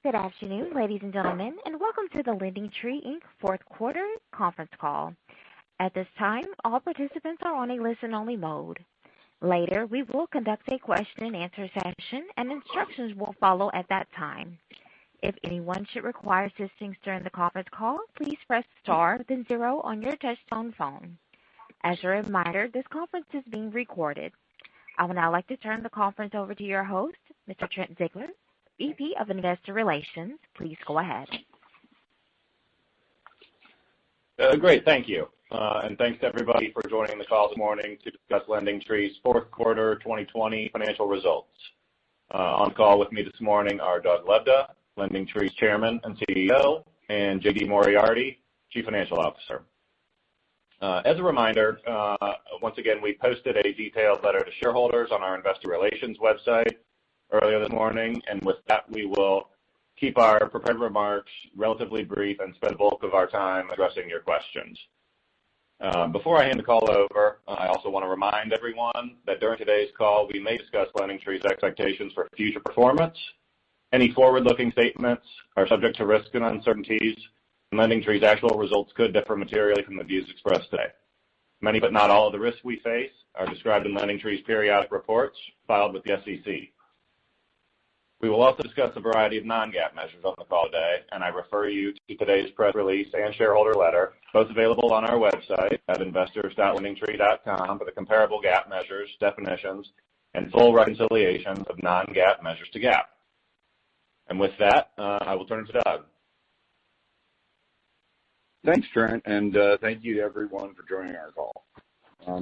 Good afternoon, ladies and gentlemen, and welcome to the LendingTree, Inc. fourth quarter conference call. At this time, all participants are on a listen-only mode. Later, we will conduct a question-and-answer session, and instructions will follow at that time. If anyone should require assistance during the conference call, please press star then 0 on your touch-tone phone. As a reminder, this conference is being recorded. I would now like to turn the conference over to your host, Mr. Trent Ziegler, VP of Investor Relations. Please go ahead. Great, thank you. And thanks to everybody for joining the call this morning to discuss LendingTree's fourth quarter 2020 financial results. On call with me this morning are Doug Lebda, LendingTree's Chairman and CEO, and J.D. Moriarty, Chief Financial Officer. As a reminder, once again, we posted a detailed letter to shareholders on our Investor Relations website earlier this morning, and with that, we will keep our prepared remarks relatively brief and spend the bulk of our time addressing your questions. Before I hand the call over, I also want to remind everyone that during today's call, we may discuss LendingTree's expectations for future performance. Any forward-looking statements are subject to risks and uncertainties, and LendingTree's actual results could differ materially from the views expressed today. Many, but not all, of the risks we face are described in LendingTree's periodic reports filed with the SEC. We will also discuss a variety of non-GAAP measures on the call today, and I refer you to today's press release and shareholder letter, both available on our website at investors.lendingtree.com for the comparable GAAP measures, definitions, and full reconciliations of non-GAAP measures to GAAP. And with that, I will turn it to Doug. Thanks, Trent, and thank you to everyone for joining our call.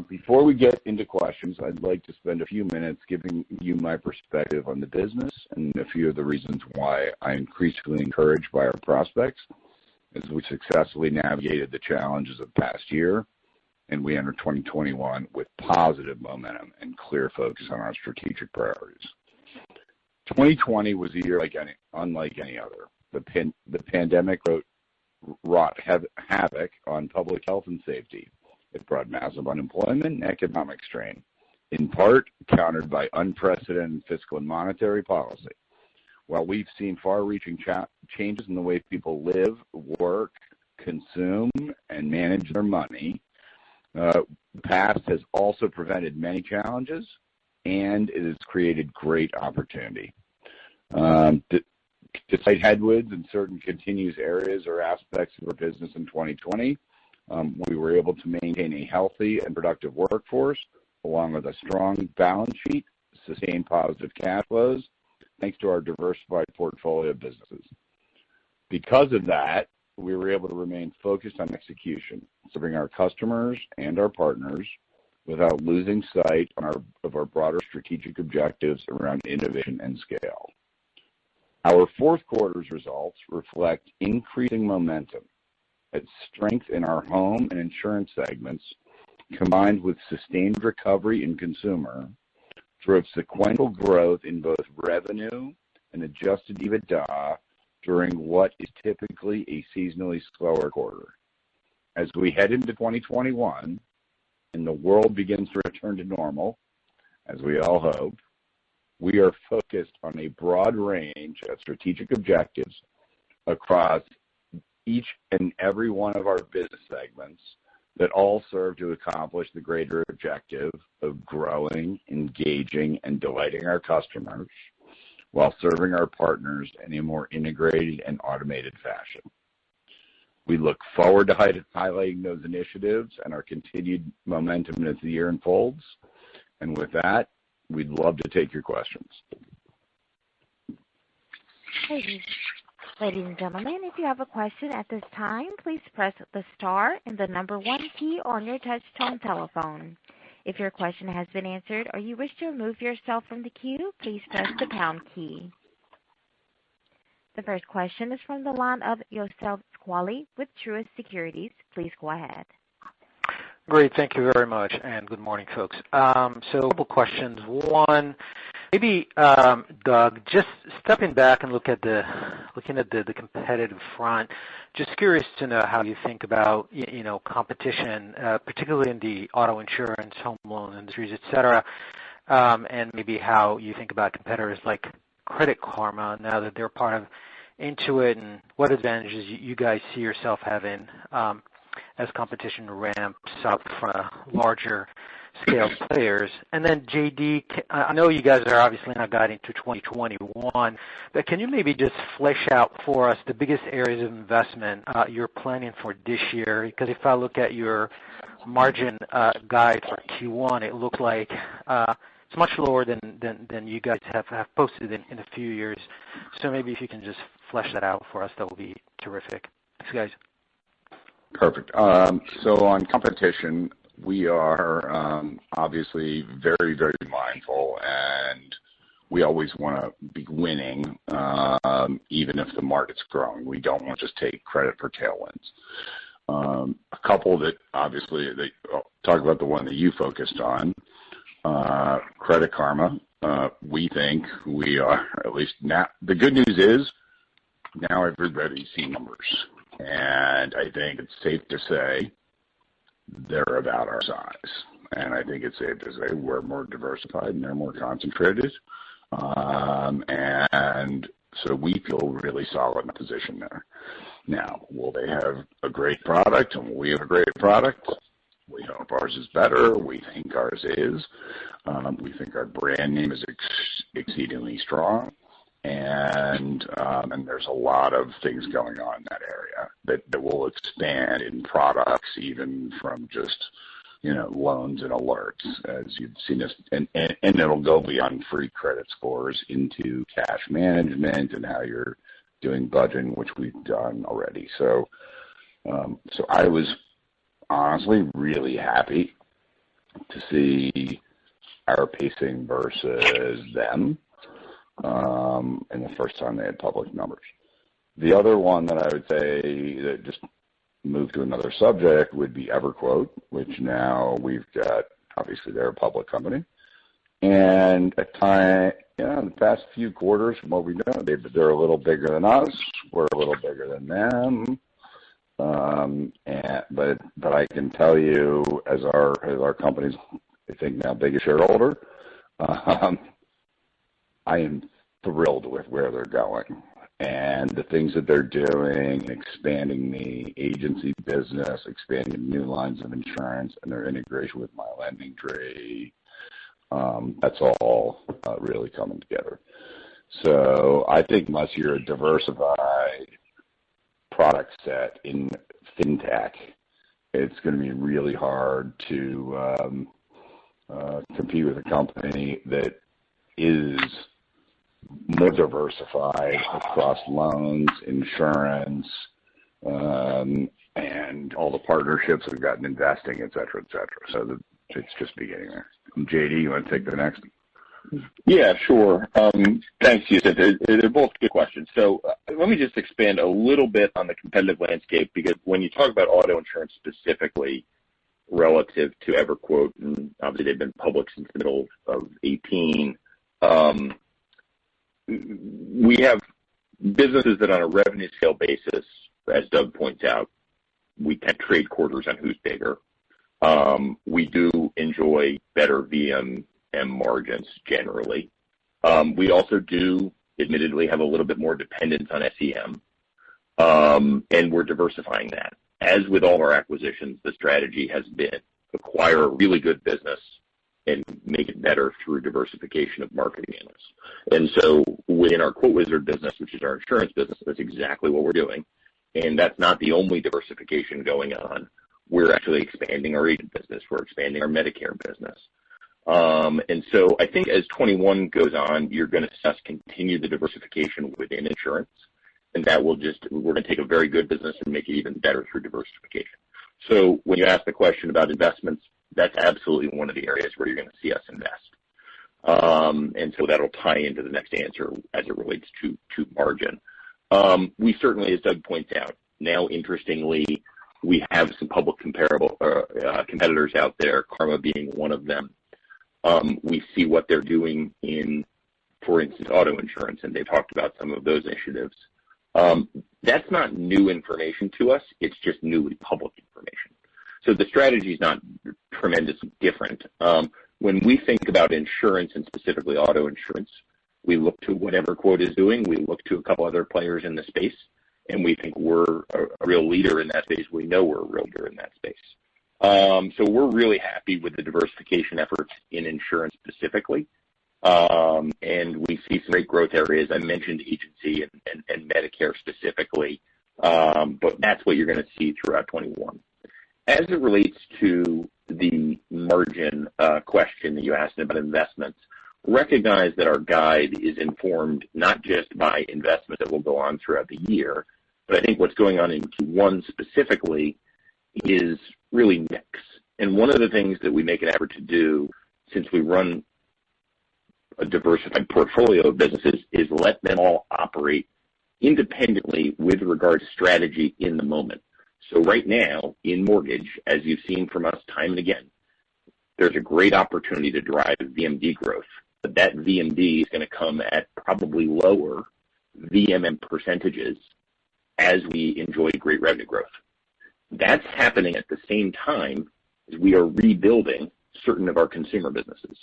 Before we get into questions, I'd like to spend a few minutes giving you my perspective on the business and a few of the reasons why I'm increasingly encouraged by our prospects as we successfully navigated the challenges of the past year and we enter 2021 with positive momentum and clear focus on our strategic priorities. 2020 was a year unlike any other. The pandemic wrought havoc on public health and safety. It brought massive unemployment and economic strain, in part countered by unprecedented fiscal and monetary policy. While we've seen far-reaching changes in the way people live, work, consume, and manage their money, the past has also presented many challenges, and it has created great opportunity. Despite headwinds in certain continuous areas or aspects of our business in 2020, we were able to maintain a healthy and productive workforce, along with a strong balance sheet, sustain positive cash flows, thanks to our diversified portfolio of businesses. Because of that, we were able to remain focused on execution, serving our customers and our partners without losing sight of our broader strategic objectives around innovation and scale. Our fourth quarter's results reflect increasing momentum. Its strength in our home and insurance segments, combined with sustained recovery in consumer, drove sequential growth in both revenue and adjusted EBITDA during what is typically a seasonally slower quarter. As we head into 2021 and the world begins to return to normal, as we all hope, we are focused on a broad range of strategic objectives across each and every one of our business segments that all serve to accomplish the greater objective of growing, engaging, and delighting our customers while serving our partners in a more integrated and automated fashion. We look forward to highlighting those initiatives and our continued momentum as the year unfolds. And with that, we'd love to take your questions. Ladies and gentlemen, if you have a question at this time, please press the star and the number 1 key on your touch-tone telephone. If your question has been answered or you wish to remove yourself from the queue, please press the pound key. The first question is from the line of Youssef Squali with Truist Securities. Please go ahead. Great. Thank you very much, and good morning, folks. So a couple questions. One, maybe, Doug, just stepping back and looking at the competitive front, just curious to know how you think about, competition, particularly in the auto insurance, home loan industries, et cetera, and maybe how you think about competitors like Credit Karma now that they're part of into it and what advantages you guys see yourself having as competition ramps up from larger scale players. And then JD, I know you guys are obviously not guiding to 2021, but can you maybe just flesh out for us the biggest areas of investment you're planning for this year? Because if I look at your margin guide for Q1, it looked like it's much lower than you guys have posted in a few years. So maybe if you can just flesh that out for us, that would be terrific. Thanks, guys. Perfect. So on competition, we are obviously very, very mindful, and we always want to be winning, even if the market's growing. We don't want to just take credit for tailwinds. A couple that obviously, talk about the one that you focused on, Credit Karma. We think we are, at least now, the good news is now everybody's seen numbers. And I think it's safe to say they're about our size. And I think it's safe to say we're more diversified and they're more concentrated. And so we feel really solid in the position there. Now, will they have a great product and will we have a great product? We hope ours is better. We think ours is. We think our brand name is exceedingly strong. And there's a lot of things going on in that area that will expand in products, even from just, loans and alerts, as you've seen us, and it'll go beyond free credit scores into cash management and how you're doing budgeting, which we've done already. So I was honestly really happy to see our pacing versus them. And the first time they had public numbers. The other one that I would say that just moved to another subject would be EverQuote, which now we've got, obviously they're a public company. And at time, in the past few quarters from what we know, they're a little bigger than us. We're a little bigger than them. But I can tell you as our company's, I think now biggest shareholder, I am thrilled with where they're going and the things that they're doing, expanding the agency business, expanding new lines of insurance, and their integration with my LendingTree. That's all really coming together. So I think unless you're a diversified product set in fintech, it's going to be really hard to compete with a company that is more diversified across loans, insurance, and all the partnerships we've got in investing, et cetera, et cetera. So it's just beginning there. JD, you want to take the next? Yeah, sure. Thanks, Yusuf. They're both good questions. So let me just expand a little bit on the competitive landscape, because when you talk about auto insurance specifically relative to EverQuote, and obviously they've been public since the middle of 2018, we have businesses that on a revenue scale basis, as Doug points out, we can trade quarters on who's bigger. We do enjoy better VMM margins generally. We also do admittedly have a little bit more dependence on SEM, and we're diversifying that. As with all our acquisitions, the strategy has been acquire a really good business and make it better through diversification of marketing analysts. And so within our QuoteWizard business, which is our insurance business, that's exactly what we're doing. And that's not the only diversification going on. We're actually expanding our agent business. We're expanding our Medicare business. And so I think as 21 goes on, you're going to see us continue the diversification within insurance. And that will we're going to take a very good business and make it even better through diversification. So when you ask the question about investments, that's absolutely one of the areas where you're going to see us invest. And so that'll tie into the next answer as it relates to margin. We certainly, as Doug points out, now interestingly, we have some public competitors out there, Karma being one of them. We see what they're doing in, for instance, auto insurance, and they've talked about some of those initiatives. That's not new information to us. It's just newly public information. So the strategy is not tremendously different. When we think about insurance and specifically auto insurance, We look to what EverQuote is doing. We look to a couple other players in the space, and we think we're a real leader in that space. We know we're a real leader in that space. So we're really happy with the diversification efforts in insurance specifically. And we see some great growth areas. I mentioned agency and Medicare specifically, but that's what you're going to see throughout 21. As it relates to the margin question that you asked about investments, recognize that our guide is informed not just by investments that will go on throughout the year, but I think what's going on in Q1 specifically is really mix. And one of the things that we make an effort to do, since we run a diversified portfolio of businesses, is let them all operate independently with regard to strategy in the moment. So right now, in mortgage, as you've seen from us time and again, there's a great opportunity to drive VMD growth. But that VMD is going to come at probably lower VMM percentages as we enjoy great revenue growth. That's happening at the same time as we are rebuilding certain of our consumer businesses.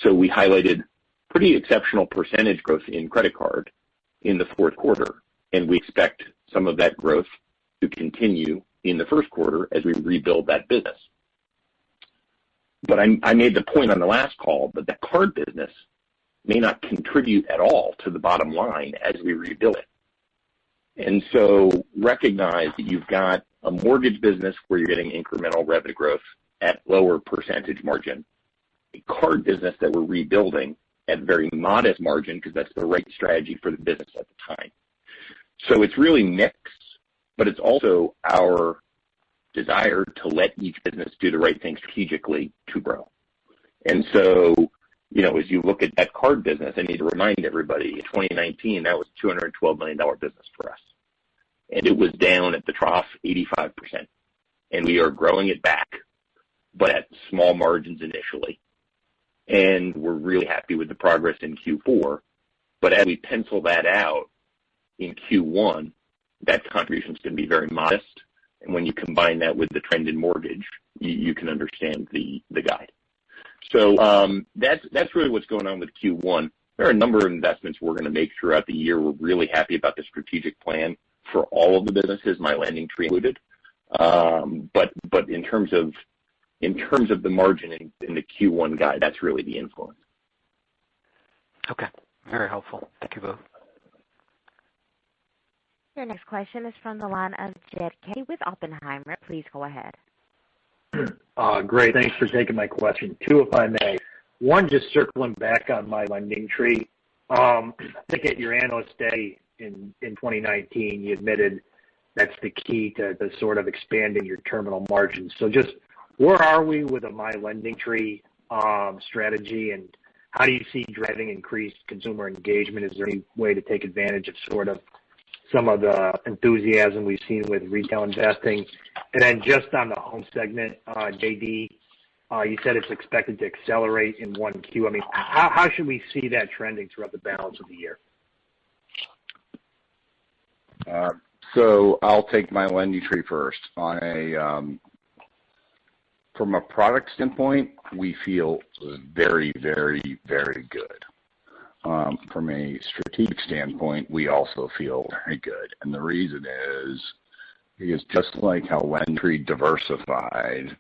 So we highlighted pretty exceptional percentage growth in credit card in the fourth quarter, and we expect some of that growth to continue in the first quarter as we rebuild that business. But I made the point on the last call that the card business may not contribute at all to the bottom line as we rebuild it. And so recognize that you've got a mortgage business where you're getting incremental revenue growth at lower percentage margin, a card business that we're rebuilding at very modest margin because that's the right strategy for the business at the time. So it's really mixed, but it's also our desire to let each business do the right thing strategically to grow. And so, as you look at that card business, I need to remind everybody, in 2019, that was a $212 million business for us. And it was down at the trough 85%. And we are growing it back, but at small margins initially. And we're really happy with the progress in Q4. But as we pencil that out in Q1, that contribution is going to be very modest. And when you combine that with the trend in mortgage, you can understand the guide. So that's really what's going on with Q1. There are a number of investments we're going to make throughout the year. We're really happy about the strategic plan for all of the businesses, my LendingTree included. But in terms of the margin in the Q1 guide, that's really the influence. Okay, very helpful. Thank you both. Your next question is from the line of Jed Kelly with Oppenheimer. Please go ahead. Great. Thanks for taking my question. Two, if I may. One, just circling back on my LendingTree. I think at your analyst day in 2019, you admitted that's the key to sort of expanding your terminal margins. So just where are we with a My LendingTree strategy, and how do you see driving increased consumer engagement? Is there any way to take advantage of sort of some of the enthusiasm we've seen with retail investing? And then just on the home segment, JD, you said it's expected to accelerate in 1Q. I mean, how should we see that trending throughout the balance of the year? So I'll take my LendingTree first. From a product standpoint, we feel very, very, very good. From a strategic standpoint, we also feel very good. And the reason is because just like how LendingTree diversified,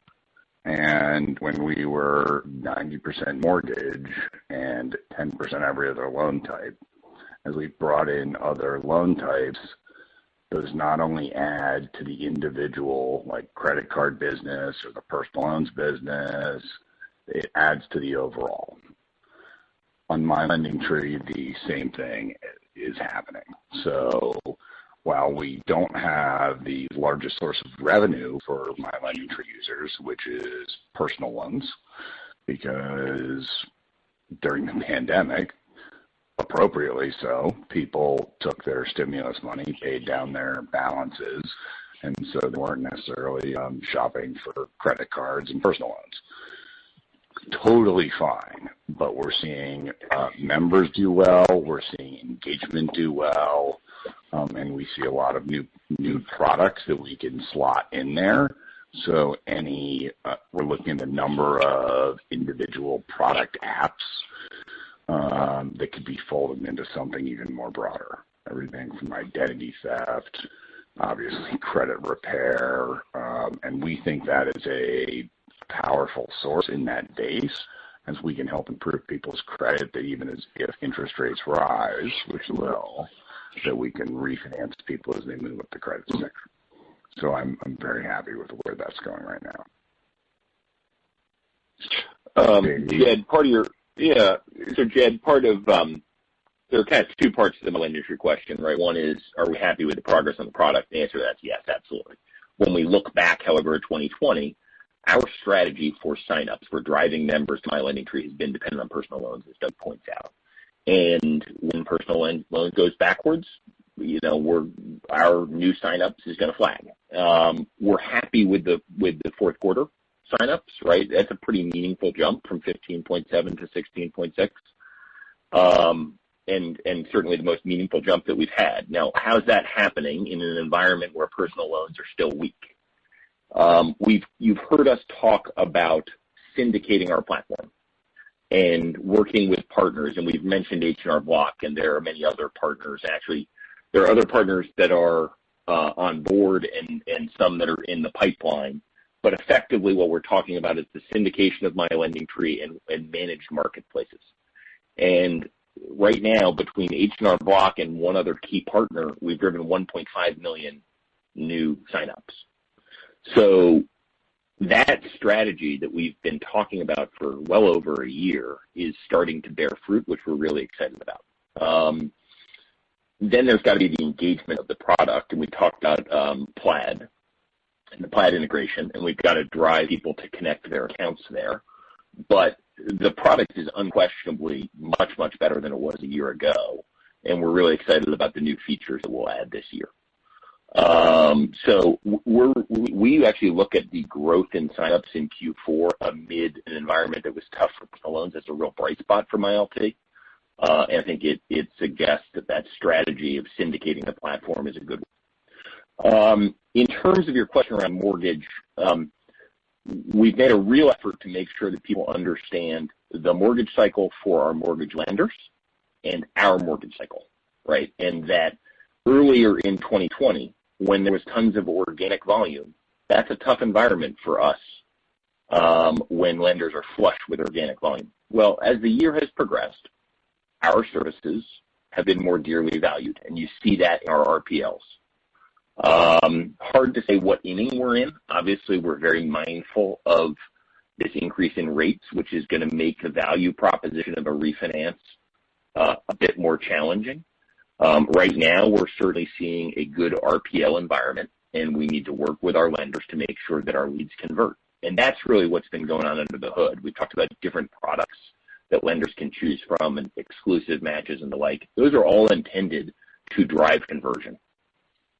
and when we were 90% mortgage and 10% every other loan type, as we brought in other loan types, does not only add to the individual, like credit card business or the personal loans business, it adds to the overall. On my LendingTree, the same thing is happening. So while we don't have the largest source of revenue for my LendingTree users, which is personal loans, because during the pandemic, appropriately so, people took their stimulus money, paid down their balances, and so they weren't necessarily shopping for credit cards and personal loans. Totally fine, but we're seeing members do well, we're seeing engagement do well, and we see a lot of new products that we can slot in there. So we're looking at the number of individual product apps that could be folded into something even more broader. Everything from identity theft, obviously credit repair, and we think that is a powerful source in that base, as we can help improve people's credit, that even as if interest rates rise, which will, that we can refinance people as they move up the credit spectrum. So I'm very happy with where that's going right now. Jed, part of there are kind of two parts to the LendingTree question, right? One is, are we happy with the progress on the product? The answer to that is yes, absolutely. When we look back, however, at 2020, our strategy for signups, for driving members to My LendingTree, has been dependent on personal loans, as Doug points out. And when personal loan goes backwards, our new signups is going to flag. We're happy with the fourth quarter signups, right? That's a pretty meaningful jump from 15.7 to 16.6. And certainly the most meaningful jump that we've had. Now, how's that happening in an environment where personal loans are still weak? You've heard us talk about syndicating our platform and working with partners, and we've mentioned H&R Block, and there are many other partners. Actually, there are other partners that are on board and some that are in the pipeline. But effectively, what we're talking about is the syndication of My LendingTree and managed marketplaces. And right now, between H&R Block and one other key partner, we've driven 1.5 million new signups. So that strategy that we've been talking about for well over a year is starting to bear fruit, which we're really excited about. Then there's got to be the engagement of the product, and we talked about Plaid and the Plaid integration, and we've got to drive people to connect their accounts there. But the product is unquestionably much, much better than it was a year ago, and we're really excited about the new features that we'll add this year. So we actually look at the growth in signups in Q4 amid an environment that was tough for personal loans as a real bright spot for MyLT. And I think it suggests that strategy of syndicating the platform is a good one. In terms of your question around mortgage, we've made a real effort to make sure that people understand the mortgage cycle for our mortgage lenders and our mortgage cycle, right? And that earlier in 2020, when there was tons of organic volume, that's a tough environment for us when lenders are flush with organic volume. Well, as the year has progressed, our services have been more dearly valued, and you see that in our RPLs. Hard to say what inning we're in. Obviously, we're very mindful of this increase in rates, which is going to make the value proposition of a refinance a bit more challenging. Right now, we're certainly seeing a good RPL environment, and we need to work with our lenders to make sure that our leads convert. And that's really what's been going on under the hood. We've talked about different products that lenders can choose from and exclusive matches and the like. Those are all intended to drive conversion.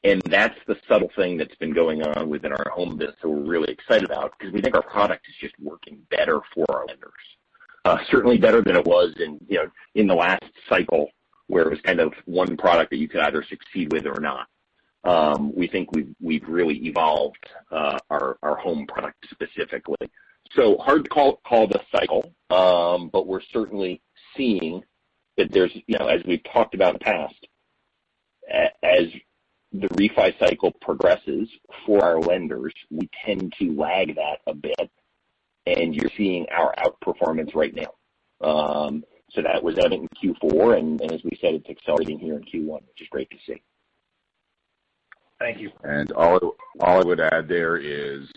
And that's the subtle thing that's been going on within our home business that we're really excited about, because we think our product is just working better for our lenders. Certainly better than it was in the last cycle, where it was kind of one product that you could either succeed with or not. We think we've really evolved our home product specifically. So hard to call the cycle, but we're certainly seeing that there's, as we've talked about in the past, as the refi cycle progresses for our lenders, we tend to lag that a bit, and you're seeing our outperformance right now. So that was evident in Q4, and as we said, it's accelerating here in Q1, which is great to see. Thank you. And all I would add there is,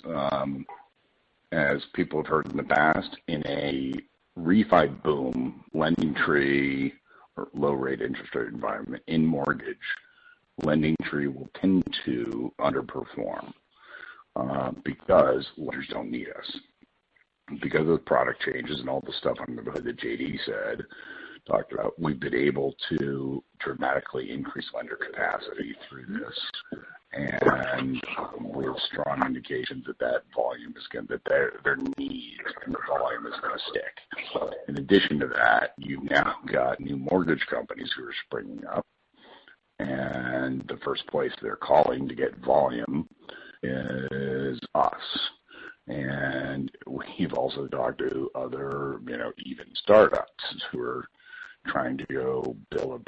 as people have heard in the past, in a refi boom, LendingTree or low-rate interest rate environment in mortgage, LendingTree will tend to underperform because lenders don't need us. Because of the product changes and all the stuff under the hood that JD talked about, we've been able to dramatically increase lender capacity through this. And we have strong indications that volume is going to, that their need and the volume is going to stick. In addition to that, you've now got new mortgage companies who are springing up, and the first place they're calling to get volume is us. And we've also talked to other, even startups who are trying to go build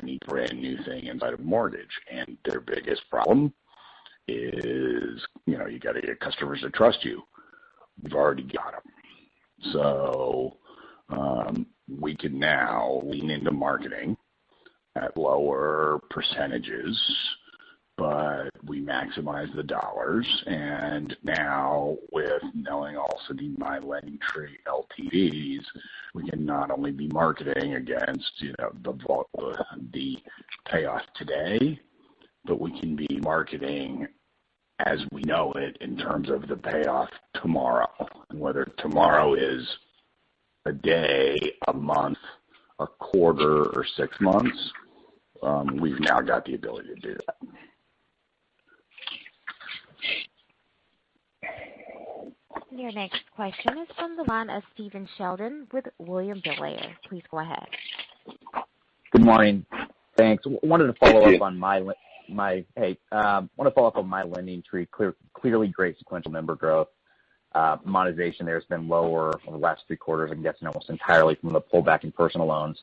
any brand new thing inside of mortgage. And their biggest problem is, you got to get customers to trust you. We've already got them. So we can now lean into marketing at lower percentages, but we maximize the dollars. And now with knowing also the My LendingTree LTVs, we can not only be marketing against, the payoff today, but we can be marketing as we know it in terms of the payoff tomorrow. And whether tomorrow is a day, a month, a quarter, or 6 months, we've now got the ability to do that. Your next question is from the line of Stephen Sheldon with William Blair. Please go ahead. Good morning. Thanks. Wanted to follow up on my LendingTree. Clearly great sequential member growth. Monetization there has been lower over the last 3 quarters, I'm guessing almost entirely from the pullback in personal loans.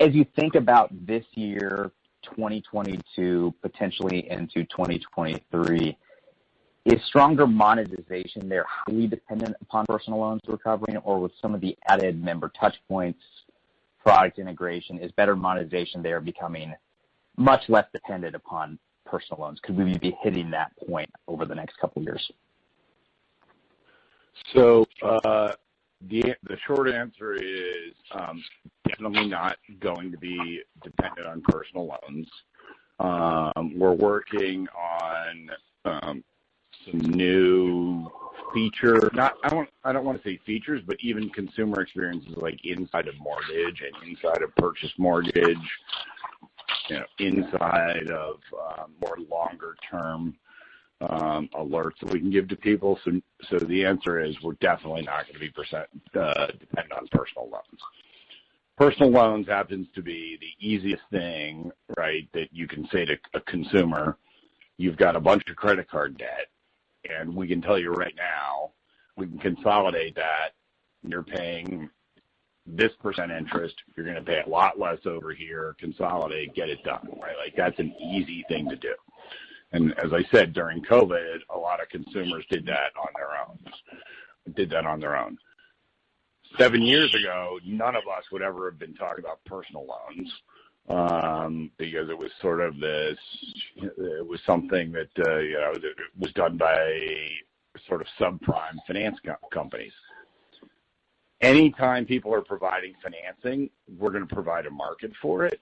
As you think about this year, 2022, potentially into 2023, is stronger monetization there highly dependent upon personal loans recovering, or with some of the added member touch points, product integration, is better monetization there becoming much less dependent upon personal loans? Could we be hitting that point over the next couple of years? So the short answer is definitely not going to be dependent on personal loans. We're working on some new feature. I don't want to say features, but even consumer experiences like inside of mortgage and inside of purchase mortgage, inside of more longer term alerts that we can give to people. So the answer is we're definitely not going to be dependent on personal loans. Personal loans happens to be the easiest thing, right, that you can say to a consumer. You've got a bunch of credit card debt, and we can tell you right now, we can consolidate that. You're paying this % interest. You're going to pay a lot less over here. Consolidate, get it done, right? Like, that's an easy thing to do. And as I said, during COVID, a lot of consumers did that on their own. 7 years ago, none of us would ever have been talking about personal loans because it was sort of this, it was something that, it was done by sort of subprime finance companies. Anytime people are providing financing, we're going to provide a market for it.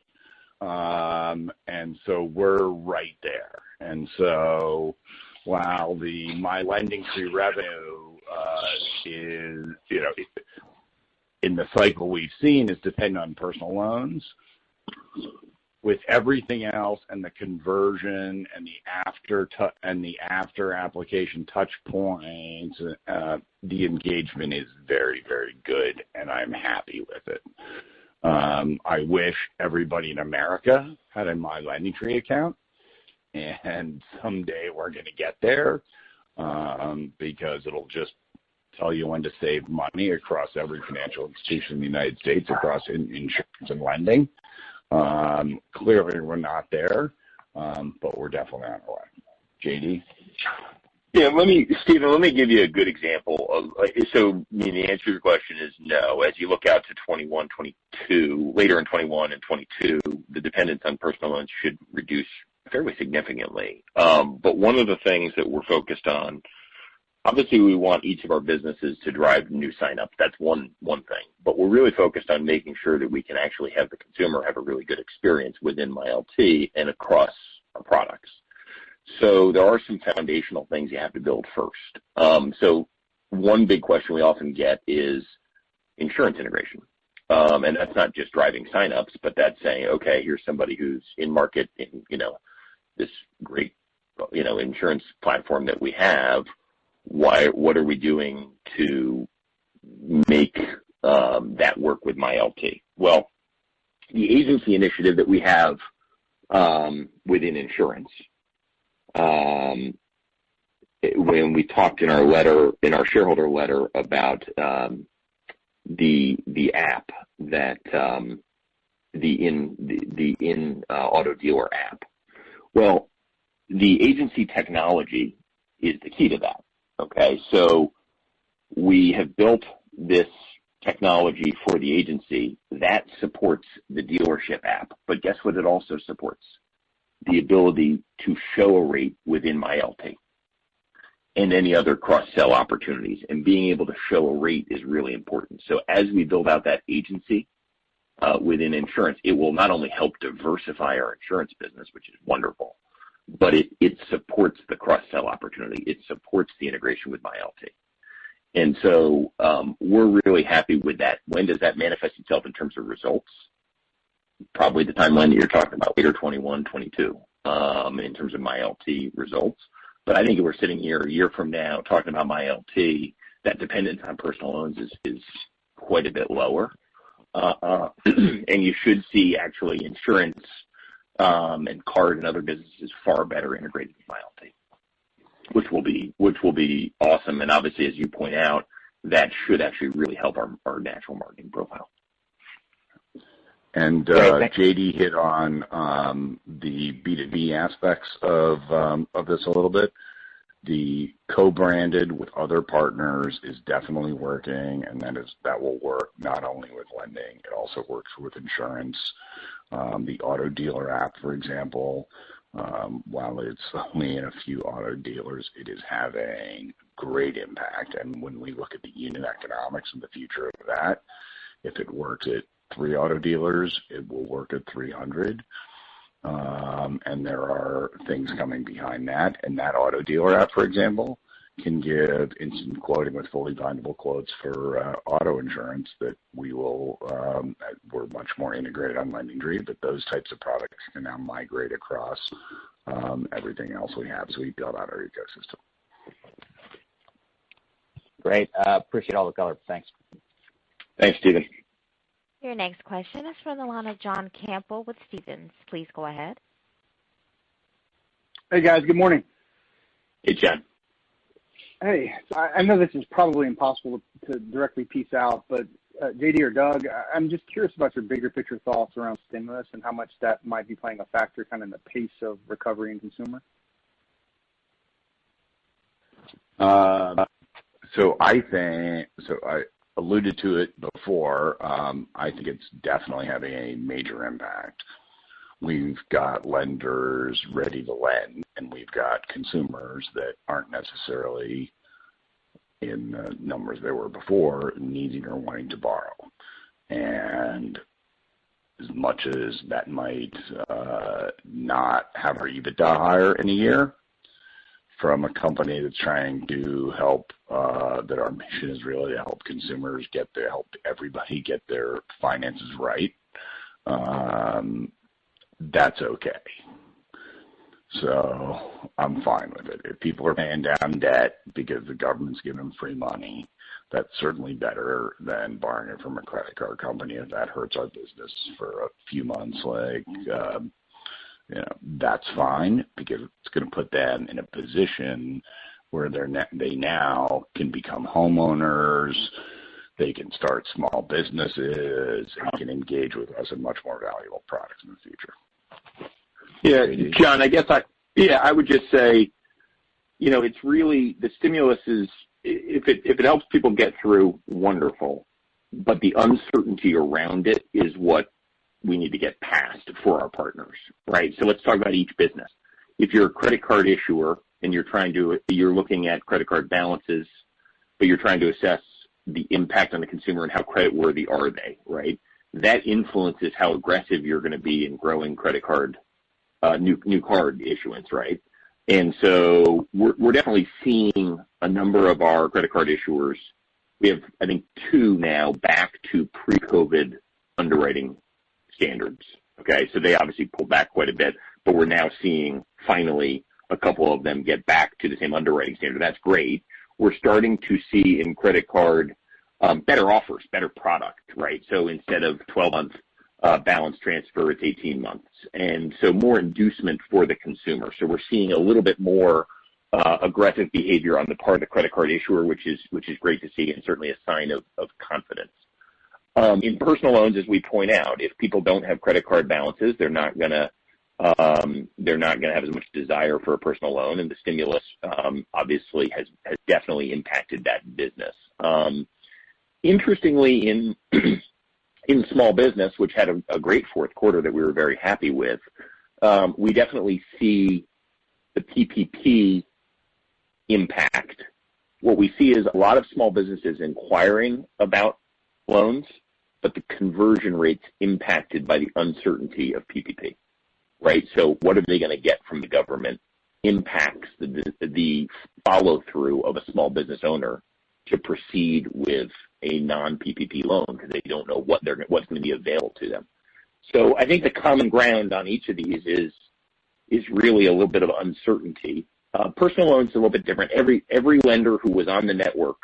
And so we're right there. And so while the My LendingTree revenue is, in the cycle we've seen is dependent on personal loans, with everything else and the conversion and the after application touch points, the engagement is very, very good, and I'm happy with it. I wish everybody in America had a My LendingTree account, and someday we're going to get there because it'll just tell you when to save money across every financial institution in the United States, across insurance and lending. Clearly, we're not there, but we're definitely on our way. JD? Yeah, Stephen, let me give you a good example. The answer to your question is no. As you look out to 21, 22, later in 21 and 22, the dependence on personal loans should reduce fairly significantly. But one of the things that we're focused on, obviously we want each of our businesses to drive new signups. That's one thing. But we're really focused on making sure that we can actually have the consumer have a really good experience within MyLT and across our products. So there are some foundational things you have to build first. So one big question we often get is insurance integration. And that's not just driving signups, but that's saying, okay, here's somebody who's in market in, this great, insurance platform that we have. What are we doing to make that work with MyLT? Well, the agency initiative that we have within insurance, when we talked in our shareholder letter about the app that the auto dealer app. Well, the agency technology is the key to that. Okay, so we have built this technology for the agency that supports the dealership app, but guess what it also supports? The ability to show a rate within my LT and any other cross-sell opportunities. And being able to show a rate is really important. So as we build out that agency within insurance, it will not only help diversify our insurance business, which is wonderful, but it supports the cross-sell opportunity. It supports the integration with my LT. And so we're really happy with that. When does that manifest itself in terms of results? Probably the timeline that you're talking about, later 21, 22, in terms of my LT results. But I think if we're sitting here a year from now talking about my LT, that dependence on personal loans is quite a bit lower. And you should see actually insurance and card and other businesses far better integrated with my LT. Which will be awesome, and obviously, as you point out, that should actually really help our natural marketing profile. And JD hit on the B2B aspects of this a little bit. The co-branded with other partners is definitely working, and that will work not only with lending, it also works with insurance. The auto dealer app, for example. While it's only in a few auto dealers, it is having great impact. And when we look at the unit economics and the future of that, if it works at 3 auto dealers, it will work at 300. And there are things coming behind that. And that auto dealer app, for example, can give instant quoting with fully bindable quotes for auto insurance that we're much more integrated on LendingTree, but those types of products can now migrate across everything else we have, so we build out our ecosystem. Great. Appreciate all the color. Thanks. Thanks, Stephen. Your next question is from the line of John Campbell with Stephens. Please go ahead. Hey, guys. Good morning. Hey, John. Hey, I know this is probably impossible to directly piece out, but JD or Doug, I'm just curious about your bigger picture thoughts around stimulus and how much that might be playing a factor kind of in the pace of recovery in consumer. So I alluded to it before. I think it's definitely having a major impact. We've got lenders ready to lend, and we've got consumers that aren't necessarily in the numbers they were before needing or wanting to borrow. And as much as that might not have our EBITDA higher in a year, from a company that's trying to help, that our mission is really to help consumers help everybody get their finances right, that's okay. So I'm fine with it. If people are paying down debt because the government's giving them free money, that's certainly better than borrowing it from a credit card company. If that hurts our business for a few months, that's fine, because it's going to put them in a position where they now can become homeowners, they can start small businesses, and can engage with us in much more valuable products in the future. Yeah, John, I guess I would just say, it's really, the stimulus is, if it helps people get through, wonderful. But the uncertainty around it is what we need to get past for our partners, right? So let's talk about each business. If you're a credit card issuer and you're looking at credit card balances, but you're trying to assess the impact on the consumer and how creditworthy are they, right? That influences how aggressive you're going to be in growing credit card, new card issuance, right? And so we're definitely seeing a number of our credit card issuers. We have, I think, 2 now back to pre-COVID underwriting standards. Okay, so they obviously pulled back quite a bit, but we're now seeing finally a couple of them get back to the same underwriting standard. That's great. We're starting to see in credit card better offers, better product, right? So instead of 12-month balance transfer, it's 18 months. And so more inducement for the consumer. So we're seeing a little bit more aggressive behavior on the part of the credit card issuer, which is great to see, and certainly a sign of confidence. In personal loans, as we point out, if people don't have credit card balances, they're not going to have as much desire for a personal loan, and the stimulus obviously has definitely impacted that business. Interestingly, in small business, which had a great fourth quarter that we were very happy with, we definitely see the PPP impact. What we see is a lot of small businesses inquiring about loans, but the conversion rate's impacted by the uncertainty of PPP, right? So what are they going to get from the government impacts the follow-through of a small business owner to proceed with a non-PPP loan because they don't know what's going to be available to them. So I think the common ground on each of these is really a little bit of uncertainty. Personal loans is a little bit different. Every lender who was on the network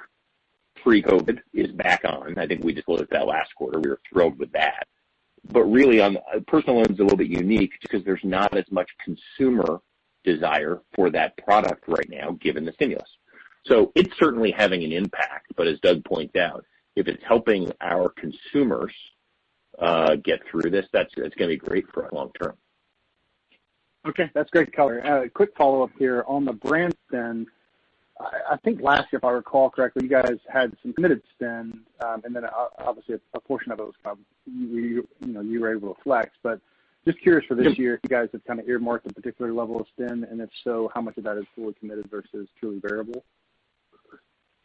pre-COVID is back on. I think we disclosed that last quarter. We were thrilled with that. But really, on personal loans is a little bit unique because there's not as much consumer desire for that product right now, given the stimulus. So it's certainly having an impact. But as Doug points out, if it's helping our consumers get through this, that's going to be great for us long term. Okay, that's great color. Quick follow-up here on the brand spend. I think last year, if I recall correctly, you guys had some committed spend, and then obviously a portion of it was kind of you were able to flex. But just curious for this year, if you guys have kind of earmarked a particular level of spend, and if so, how much of that is fully committed versus truly variable?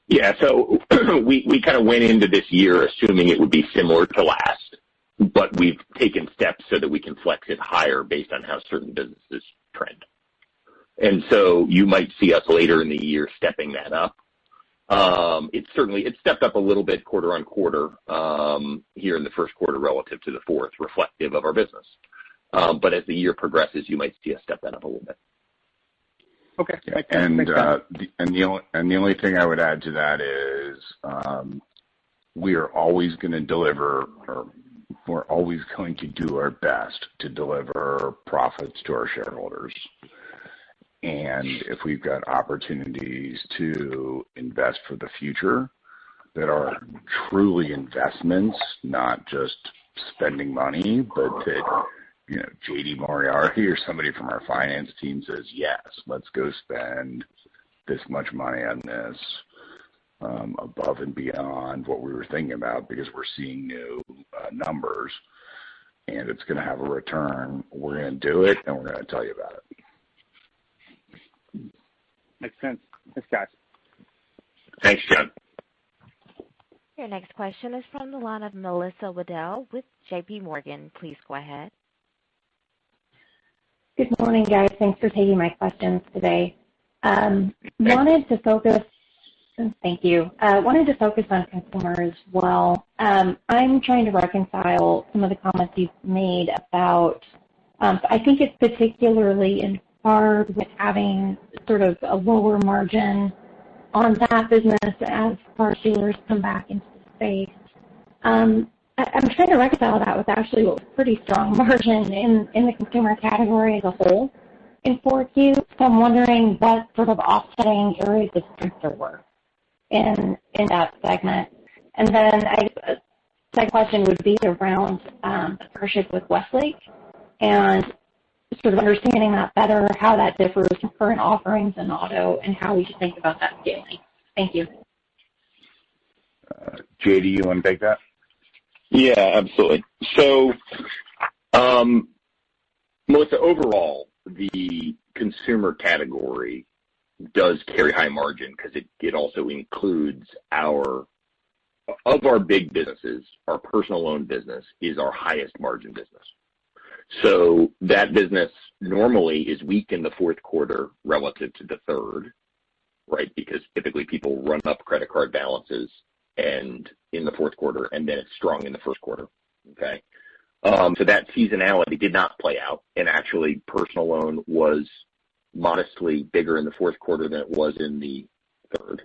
Yeah, so we kind of went into this year assuming it would be similar to last, but we've taken steps so that we can flex it higher based on how certain businesses trend. And so you might see us later in the year stepping that up. It's stepped up a little bit quarter on quarter here in the first quarter relative to the fourth, reflective of our business. But as the year progresses, you might see us step that up a little bit. Okay. And the only thing I would add to that is we are always going to deliver, or we're always going to do our best to deliver profits to our shareholders. And if we've got opportunities to invest for the future that are truly investments, not just spending money, but that J.D. Moriarty or somebody from our finance team says, yes, let's go spend this much money on this above and beyond what we were thinking about because we're seeing new numbers and it's going to have a return. We're going to do it and we're going to tell you about it. Makes sense. Thanks, guys. Thanks, John. Your next question is from the line of Melissa Waddell with J.P. Morgan. Please go ahead. Good morning, guys. Thanks for taking my questions today. Wanted to focus on consumer as well. I'm trying to reconcile some of the comments you've made about, I think it's particularly in card with having sort of a lower margin on that business as card dealers come back into the space. I'm trying to reconcile that with actually what was pretty strong margin in the consumer category as a whole in 4Q. So I'm wondering what sort of offsetting areas of strength there were in that segment. And then second question would be around the partnership with Westlake and sort of understanding that better, how that differs from current offerings in auto and how we should think about that scaling. Thank you. JD, you want to take that? Yeah, absolutely. So, Melissa, overall, the consumer category does carry high margin because it also includes of our big businesses, our personal loan business is our highest margin business. So that business normally is weak in the fourth quarter relative to the third, right? Because typically people run up credit card balances and in the fourth quarter, and then it's strong in the first quarter. Okay. So that seasonality did not play out, and actually personal loan was modestly bigger in the fourth quarter than it was in the third.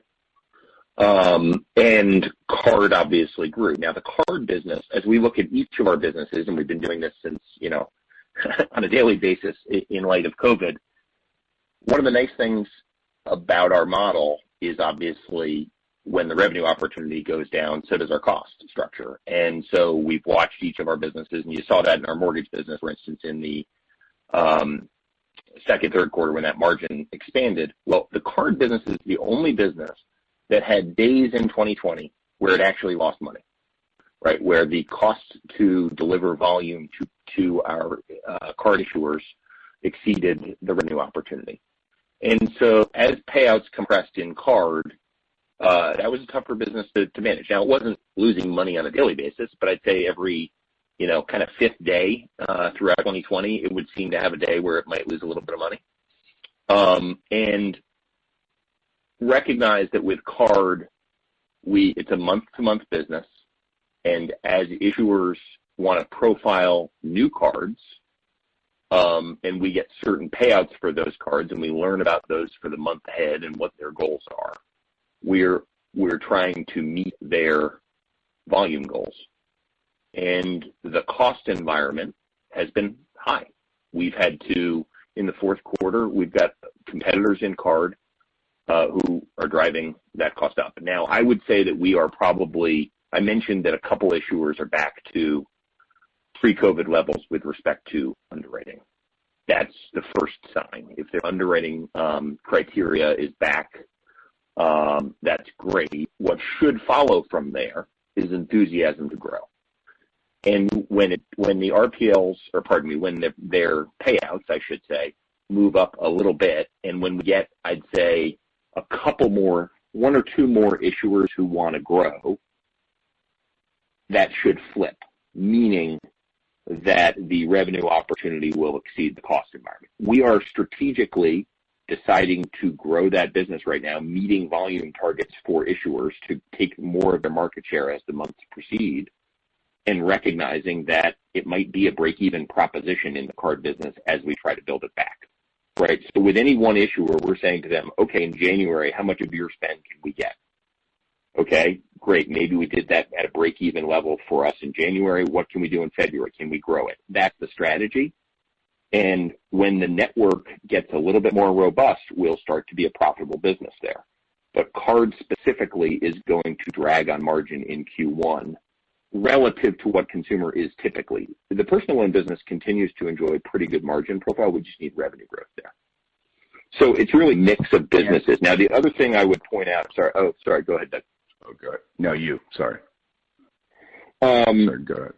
And card obviously grew. Now the card business, as we look at each of our businesses, and we've been doing this since, on a daily basis in light of COVID, one of the nice things about our model is obviously when the revenue opportunity goes down, so does our cost structure. And so we've watched each of our businesses, and you saw that in our mortgage business, for instance, in the second, third quarter when that margin expanded. Well, the card business is the only business that had days in 2020 where it actually lost money, right? Where the cost to deliver volume to our card issuers exceeded the revenue opportunity. And so as payouts compressed in card, that was a tougher business to manage. Now, it wasn't losing money on a daily basis, but I'd say every, kind of fifth day throughout 2020, it would seem to have a day where it might lose a little bit of money. And recognize that with card, it's a month-to-month business, and as issuers want to profile new cards, and we get certain payouts for those cards, and we learn about those for the month ahead and what their goals are, we're trying to meet their volume goals. And the cost environment has been high. We've had to, in the fourth quarter, we've got competitors in card who are driving that cost up. Now, I would say that we are probably, I mentioned that a couple issuers are back to pre-COVID levels with respect to underwriting. That's the first sign. If their underwriting criteria is back, that's great. What should follow from there is enthusiasm to grow. And when the RPLs, or pardon me, when their payouts, I should say, move up a little bit, and when we get, I'd say, a couple more, one or two more issuers who want to grow, that should flip, meaning that the revenue opportunity will exceed the cost environment. We are strategically deciding to grow that business right now, meeting volume targets for issuers to take more of their market share as the months proceed, and recognizing that it might be a break-even proposition in the card business as we try to build it back. Right. So with any one issuer, we're saying to them, okay, in January, how much of your spend can we get? Okay, great. Maybe we did that at a break-even level for us in January. What can we do in February? Can we grow it? That's the strategy. And when the network gets a little bit more robust, we'll start to be a profitable business there. But card specifically is going to drag on margin in Q1 relative to what consumer is typically. The personal loan business continues to enjoy a pretty good margin profile. We just need revenue growth there. So it's really a mix of businesses. Now, the other thing I would point out, sorry, go ahead, Doug. Okay. No, you, sorry. Sorry, go ahead.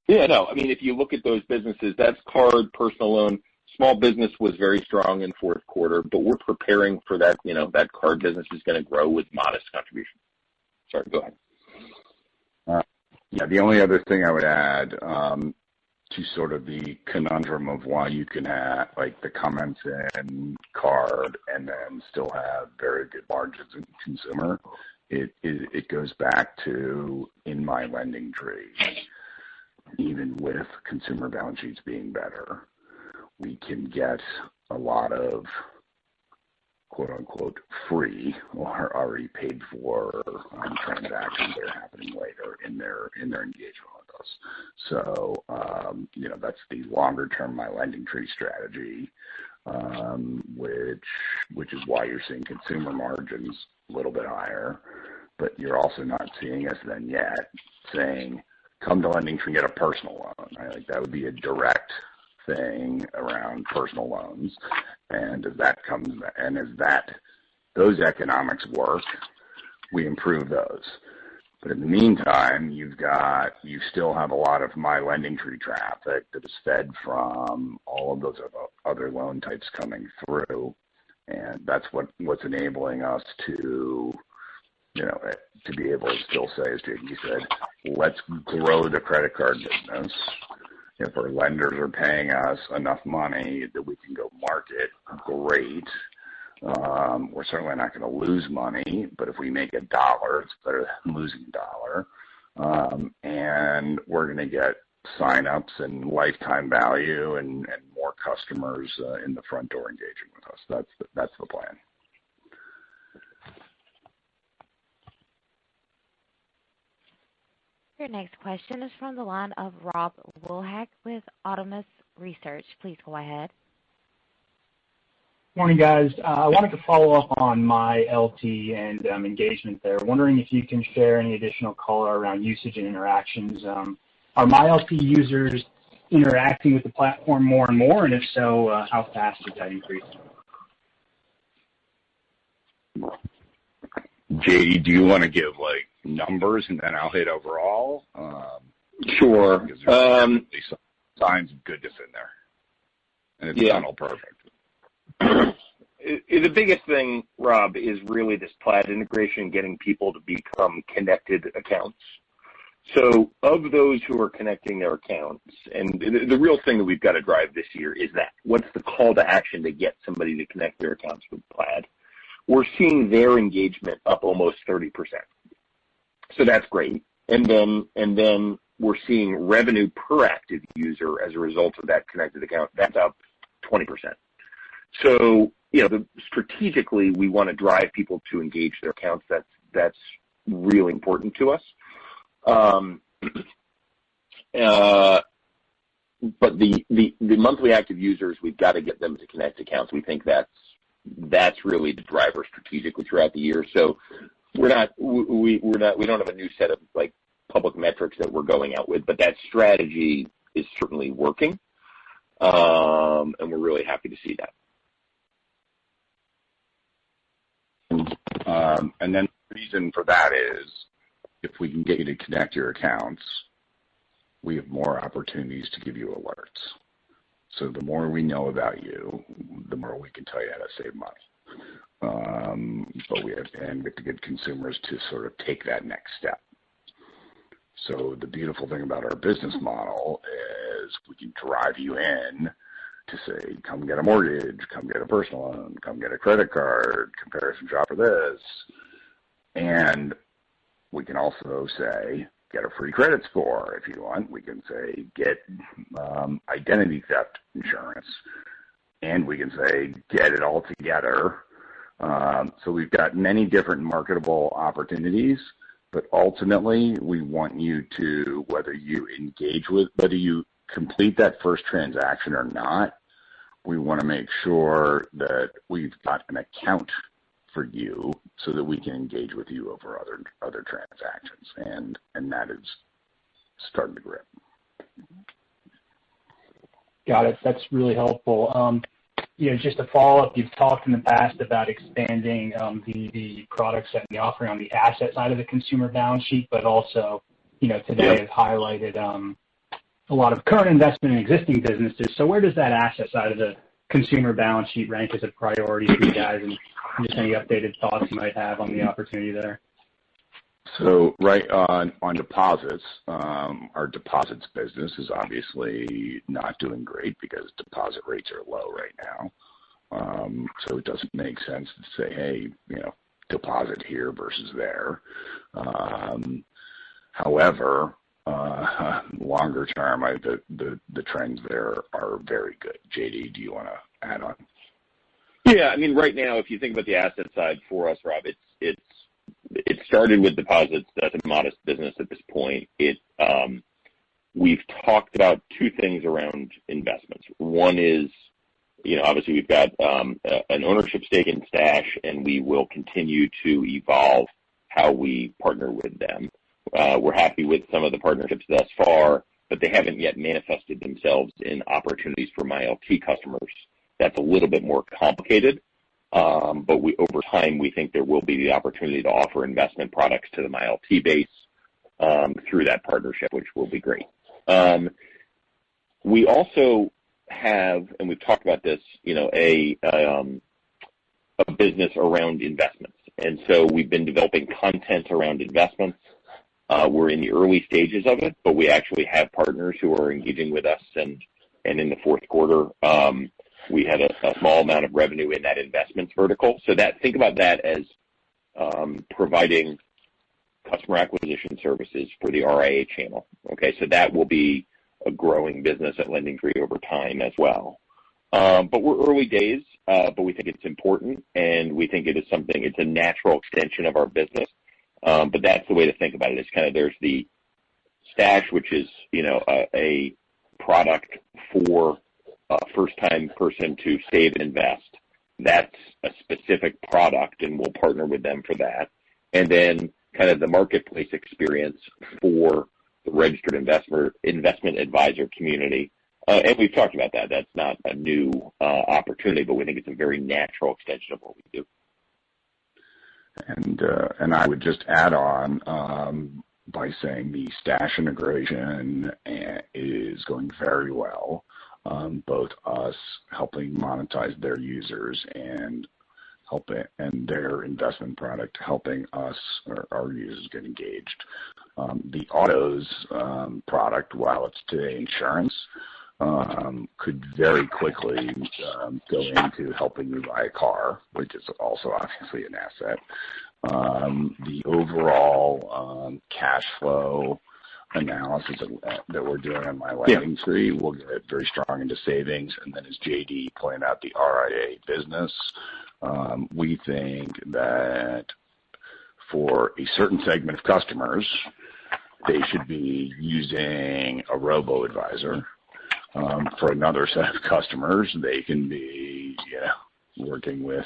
Yeah, no, I mean, if you look at those businesses, that's card, personal loan. Small business was very strong in fourth quarter, but we're preparing for that, that card business is going to grow with modest contribution. Sorry, go ahead. Yeah, the only other thing I would add to sort of the conundrum of why you can have like the comments in card and then still have very good margins in consumer, it goes back to in my LendingTree, even with consumer balance sheets being better, we can get a lot of quote unquote free or already paid for transactions that are happening later in their engagement with us. So that's the longer term my LendingTree strategy, which is why you're seeing consumer margins a little bit higher, but you're also not seeing us then yet saying come to LendingTree and get a personal loan. Right? Like that would be a direct thing around personal loans, and as that comes and as those economics work, we improve those. But in the meantime, you still have a lot of my LendingTree traffic that is fed from all of those other loan types coming through, and that's what's enabling us to to be able to still say, as JD said, let's grow the credit card business. If our lenders are paying us enough money that we can go market, great. We're certainly not going to lose money, but if we make $1, it's better than losing $1. And we're going to get sign-ups and lifetime value and more customers in the front door engaging with us. That's the plan. Your next question is from the line of Rob Wilhack with Autonomous Research. Please go ahead. Morning, guys. I wanted to follow up on my LT and engagement there. Wondering if you can share any additional color around usage and interactions. Are my LT users interacting with the platform more and more, and if so, how fast is that increasing? JD, do you want to give like numbers and then I'll hit overall? Sure. There's some signs of goodness in there, and it's not all perfect. The biggest thing, Rob, is really this Plaid integration, getting people to become connected accounts. So of those who are connecting their accounts, and the real thing that we've got to drive this year is that. What's the call to action to get somebody to connect their accounts with Plaid? We're seeing their engagement up almost 30%. So that's great. And then we're seeing revenue per active user as a result of that connected account. That's up 20%. So, strategically, we want to drive people to engage their accounts. That's really important to us. But the monthly active users, we've got to get them to connect accounts. We think that's really the driver strategically throughout the year. So we don't have a new set of like public metrics that we're going out with, but that strategy is certainly working. And we're really happy to see that. And then the reason for that is if we can get you to connect your accounts, we have more opportunities to give you alerts. So the more we know about you, the more we can tell you how to save money. But we have to get consumers to sort of take that next step. So the beautiful thing about our business model is we can drive you in to say, come get a mortgage, come get a personal loan, come get a credit card, comparison shop for this. And we can also say, get a free credit score if you want. We can say, get identity theft insurance. And we can say, get it all together. So we've got many different marketable opportunities, but ultimately we want you to, whether you complete that first transaction or not, we want to make sure that we've got an account for you so that we can engage with you over other transactions, and that is starting to grip. Got it. That's really helpful. Just to follow up, you've talked in the past about expanding the products and the offering on the asset side of the consumer balance sheet, but also, today have highlighted a lot of current investment in existing businesses. So where does that asset side of the consumer balance sheet rank as a priority for you guys, and just any updated thoughts you might have on the opportunity there? So right on deposits, our deposits business is obviously not doing great because deposit rates are low right now. So it doesn't make sense to say, hey, deposit here versus there. However, longer term, the trends there are very good. JD, do you want to add on? Yeah, I mean, right now, if you think about the asset side for us, Rob, it started with deposits. That's a modest business at this point. We've talked about two things around investments. One is, obviously we've got an ownership stake in Stash, and we will continue to evolve how we partner with them. We're happy with some of the partnerships thus far, but they haven't yet manifested themselves in opportunities for MyLT customers. That's a little bit more complicated, but over time we think there will be the opportunity to offer investment products to the MyLT base through that partnership, which will be great. We also have, and we've talked about this, a business around investments, and so we've been developing content around investments. We're in the early stages of it, but we actually have partners who are engaging with us, and in the fourth quarter, we had a small amount of revenue in that investments vertical. So think about that as providing customer acquisition services for the RIA channel. Okay, so that will be a growing business at LendingTree over time as well. But we're early days, but we think it's important, and we think it's a natural extension of our business. But that's the way to think about it. It's kind of, there's the Stash, which is, a product for a first-time person to save and invest. that's a specific product, and we'll partner with them for that. And then kind of the marketplace experience for the registered investment advisor community. And we've talked about that. That's not a new opportunity, but we think it's a very natural extension of what we do. And I would just add on by saying the Stash integration is going very well. Both us helping monetize their users and their investment product helping us or our users get engaged. The autos product, while it's today insurance, could very quickly go into helping you buy a car, which is also obviously an asset. The overall cash flow analysis that we're doing on my LendingTree will get very strong into savings. And then as JD pointed out, the RIA business, we think that for a certain segment of customers, they should be using a robo-advisor. For another set of customers, they can be working with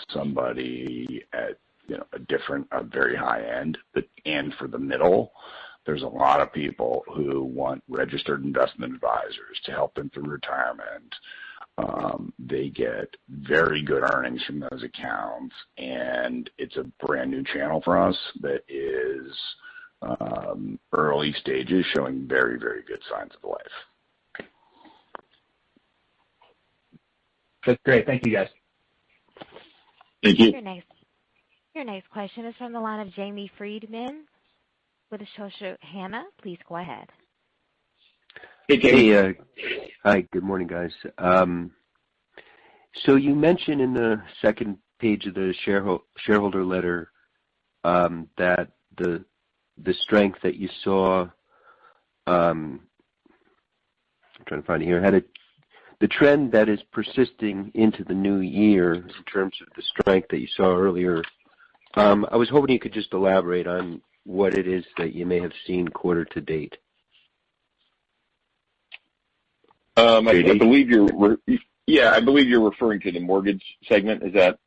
somebody at a very high end. And for the middle, there's a lot of people who want registered investment advisors to help them through retirement. They get very good earnings from those accounts, and it's a brand new channel for us that is early stages showing very, very good signs of life. That's great. Thank you, guys. Thank you. Your next question is from the line of Jamie Friedman with Susquehanna. Please go ahead. Hey, Jamie. Hey, hi, good morning, guys. So you mentioned in the second page of the shareholder letter that the strength that you saw, I'm trying to find it here, the trend that is persisting into the new year in terms of the strength that you saw earlier. I was hoping you could just elaborate on what it is that you may have seen quarter to date. I believe you're referring to the mortgage segment. Is that?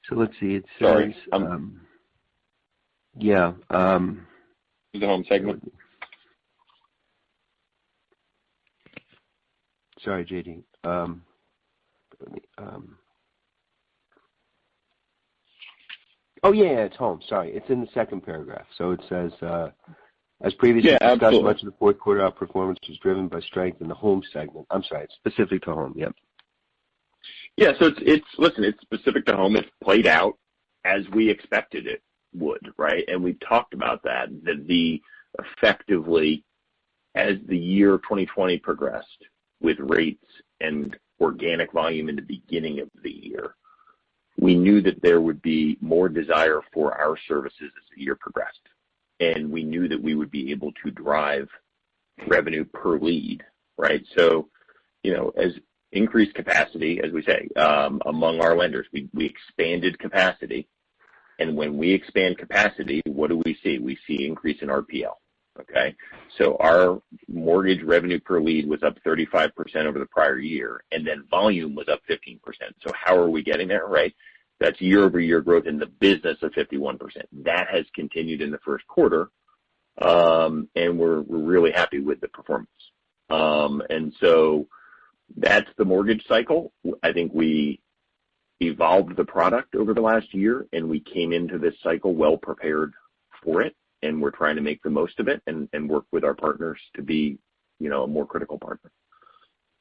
So let's see. It says, sorry. Yeah. The home segment. Sorry, JD. Oh, yeah, it's home. Sorry. It's in the second paragraph. So it says, as previously discussed, absolutely. Much of the fourth quarter outperformance was driven by strength in the home segment. I'm sorry, it's specific to home. Yep. Yeah, so it's specific to home. It's played out as we expected it would, right? And we've talked about that effectively as the year 2020 progressed with rates and organic volume in the beginning of the year, we knew that there would be more desire for our services as the year progressed. And we knew that we would be able to drive revenue per lead, right? So, as increased capacity, as we say, among our lenders, we expanded capacity. And when we expand capacity, what do we see? We see increase in RPL, okay? So our mortgage revenue per lead was up 35% over the prior year, and then volume was up 15%. So how are we getting there, right? That's year-over-year growth in the business of 51%. That has continued in the first quarter, and we're really happy with the performance. And so that's the mortgage cycle. I think we evolved the product over the last year, and we came into this cycle well prepared for it, and we're trying to make the most of it and work with our partners to be, a more critical partner.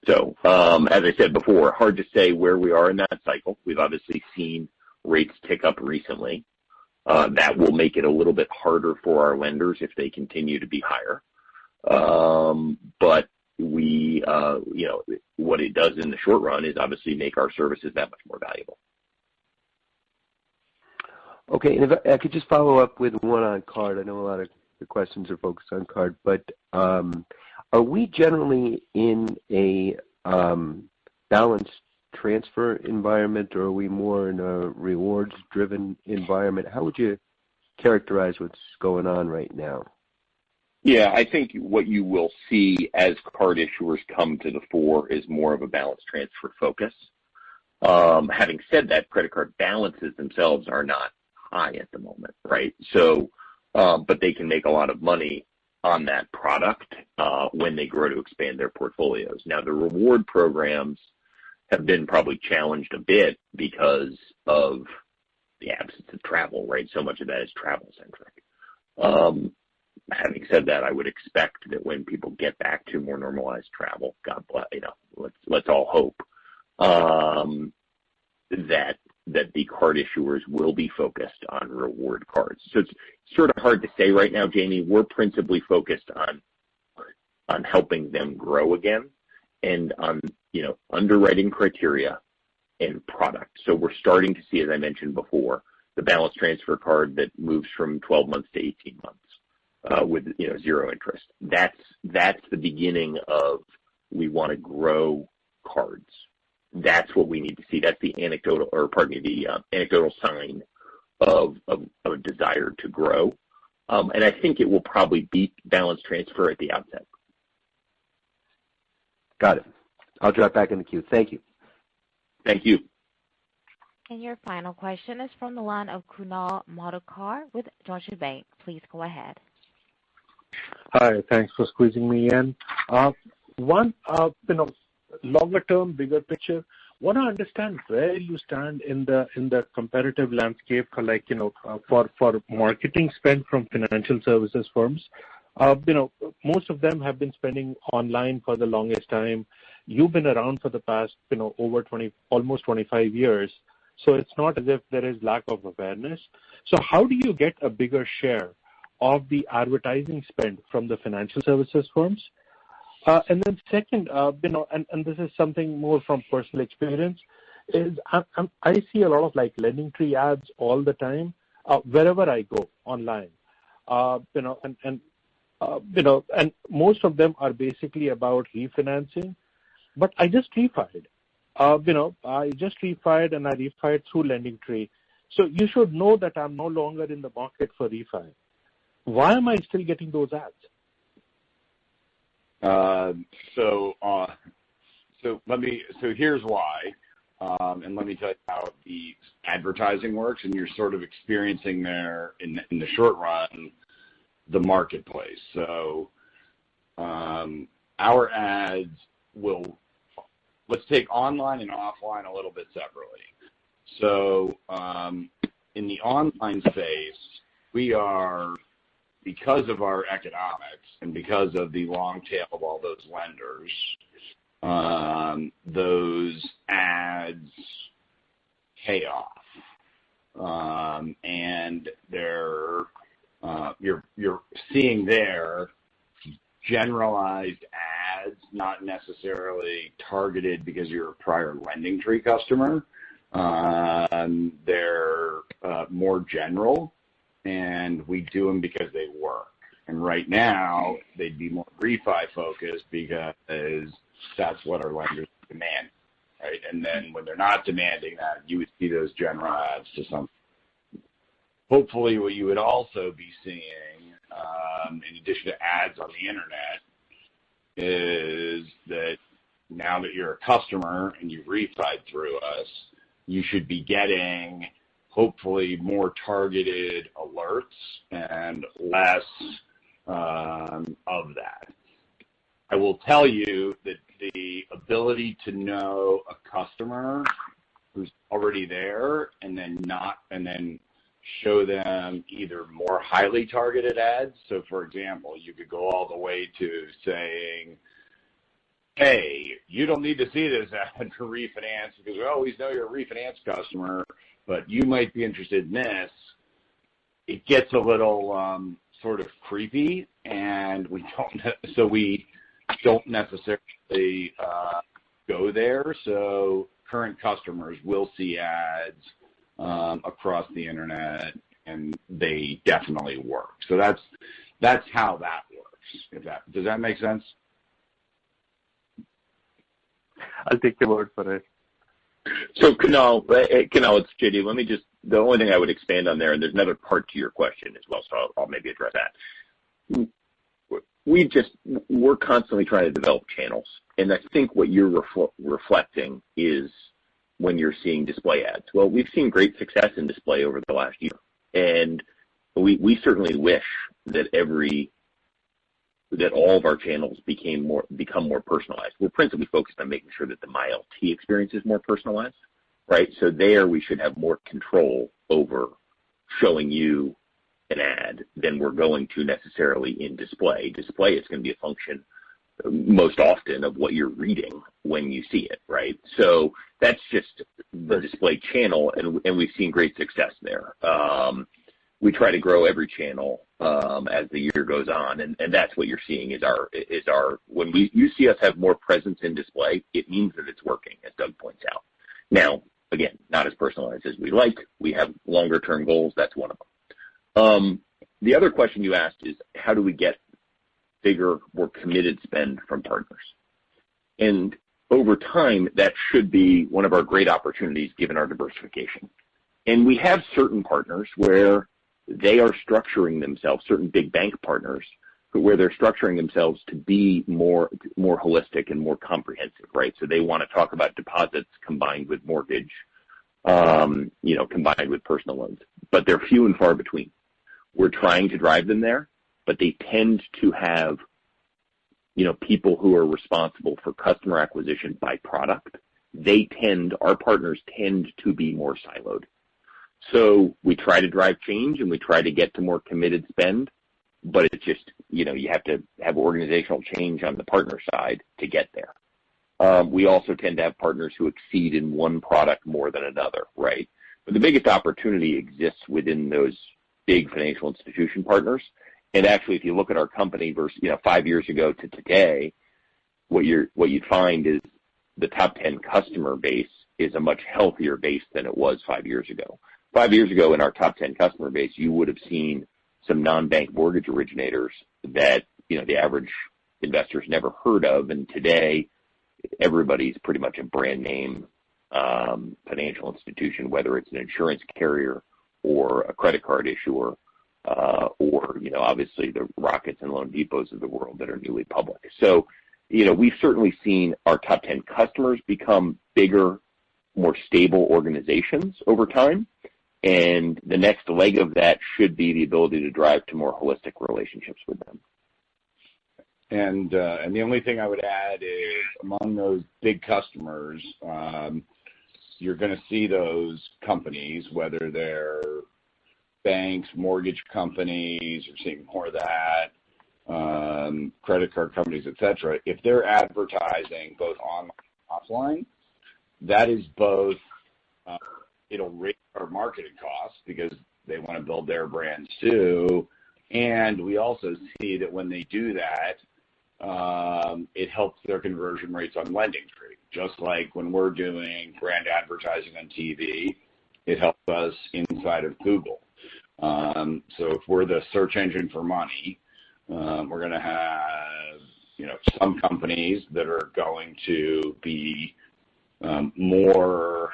So, as I said before, hard to say where we are in that cycle. We've obviously seen rates tick up recently. That will make it a little bit harder for our lenders if they continue to be higher. But we, what it does in the short run is obviously make our services that much more valuable. Okay, and if I could just follow up with one on card. I know a lot of the questions are focused on card, but are we generally in a balanced transfer environment, or are we more in a rewards-driven environment? How would you characterize what's going on right now? Yeah, I think what you will see as card issuers come to the fore is more of a balance transfer focus. Having said that, credit card balances themselves are not high at the moment, right? So, but they can make a lot of money on that product when they grow to expand their portfolios. Now, the reward programs have been probably challenged a bit because of the absence of travel, right? So much of that is travel-centric. Having said that, I would expect that when people get back to more normalized travel, God bless, let's all hope that the card issuers will be focused on reward cards. So it's sort of hard to say right now, Jamie. We're principally focused on helping them grow again and on underwriting criteria and product. So we're starting to see, as I mentioned before, the balance transfer card that moves from 12 months to 18 months. With zero interest. That's the beginning of we want to grow cards. That's what we need to see. That's the anecdotal sign of a desire to grow. And I think it will probably beat balance transfer at the outset. Got it. I'll drop back in the queue. Thank you. Thank you. And your final question is from the line of Kunal Madhukar with Deutsche Bank. Please go ahead. Hi, thanks for squeezing me in. One, longer term, bigger picture. Want to understand where you stand in the competitive landscape for marketing spend from financial services firms. Most of them have been spending online for the longest time. You've been around for the past, almost 25 years. So it's not as if there is lack of awareness. So how do you get a bigger share of the advertising spend from the financial services firms? And then second, and this is something more from personal experience, is I see a lot of LendingTree ads all the time wherever I go online. And most of them are basically about refinancing. But I just refied. I just refied and I refied through LendingTree. So you should know that I'm no longer in the market for refi. Why am I still getting those ads? So here's why, and let me tell you how the advertising works, and you're sort of experiencing there in the short run the marketplace. So our ads let's take online and offline a little bit separately. So in the online space, we are, because of our economics and because of the long tail of all those lenders, those ads pay off. And you're seeing there generalized ads, not necessarily targeted because you're a prior LendingTree customer. They're more general, and we do them because they work. And right now, they'd be more refi focused because that's what our lenders demand, right? And then when they're not demanding that, you would see those general ads to some. Hopefully, what you would also be seeing, in addition to ads on the internet, is that now that you're a customer and you've refied through us, you should be getting hopefully more targeted alerts and less of that. I will tell you that the ability to know a customer who's already there and then show them either more highly targeted ads. So, for example, you could go all the way to saying, hey, you don't need to see this ad for refinance because we always know you're a refinance customer, but you might be interested in this. It gets a little sort of creepy, and we don't necessarily go there. So current customers will see ads across the internet, and they definitely work. So that's how that works. Does that make sense? I'll take your word for it. So Kunal, it's JD. The only thing I would expand on there, and there's another part to your question as well, so I'll maybe address that. we're constantly trying to develop channels. And I think what you're reflecting is when you're seeing display ads. Well, we've seen great success in display over the last year. And we certainly wish that all of our channels become more personalized. We're principally focused on making sure that the MyLT experience is more personalized, right? So there we should have more control over showing you an ad than we're going to necessarily in display. Display, it's going to be a function most often of what you're reading when you see it, right? So that's just the display channel, and we've seen great success there. We try to grow every channel as the year goes on, and that's what you're seeing is our when you see us have more presence in display, it means that it's working, as Doug points out. Now, again, not as personalized as we like. We have longer term goals. That's one of them. The other question you asked is how do we get bigger, more committed spend from partners? And over time, that should be one of our great opportunities given our diversification. And we have certain partners where they are structuring themselves, certain big bank partners, where they're structuring themselves to be more holistic and more comprehensive, right? So they want to talk about deposits combined with mortgage, combined with personal loans. But they're few and far between. We're trying to drive them there, but they tend to have, people who are responsible for customer acquisition by product. Our partners tend to be more siloed. So we try to drive change and we try to get to more committed spend, but it's just, you have to have organizational change on the partner side to get there. We also tend to have partners who exceed in one product more than another, right? But the biggest opportunity exists within those big financial institution partners. And actually, if you look at our company versus, 5 years ago to today, what you'd find is the top 10 customer base is a much healthier base than it was 5 years ago. 5 years ago in our top 10 customer base, you would have seen some non-bank mortgage originators that, the average investor's never heard of. And today, everybody's pretty much a brand name financial institution, whether it's an insurance carrier or a credit card issuer, or, obviously the Rockets and Loan Depots of the world that are newly public. So, we've certainly seen our top 10 customers become bigger, more stable organizations over time. And the next leg of that should be the ability to drive to more holistic relationships with them. And the only thing I would add is among those big customers, you're going to see those companies, whether they're banks, mortgage companies, you're seeing more of that, credit card companies, et cetera. If they're advertising both online and offline, that is both, it'll raise our marketing costs because they want to build their brands too. And we also see that when they do that, it helps their conversion rates on LendingTree. Just like when we're doing brand advertising on TV, it helps us inside of Google. So if we're the search engine for money, we're going to have, some companies that are going to be more,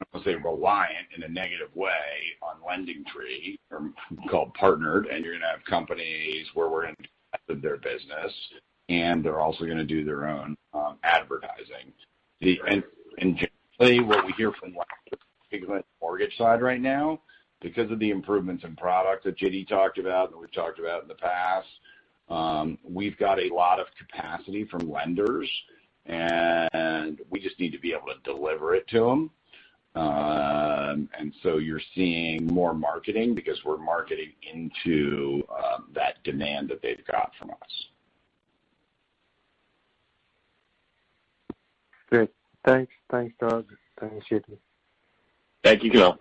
I don't say reliant in a negative way on LendingTree, or called partnered, and you're going to have companies where we're going to do their business, and they're also going to do their own advertising. And generally, what we hear from the mortgage side right now, because of the improvements in product that JD talked about and we've talked about in the past, we've got a lot of capacity from lenders, and we just need to be able to deliver it to them. And so you're seeing more marketing because we're marketing into that demand that they've got from us. Great. Thanks, Doug. Thanks, JD. Thank you, Camille.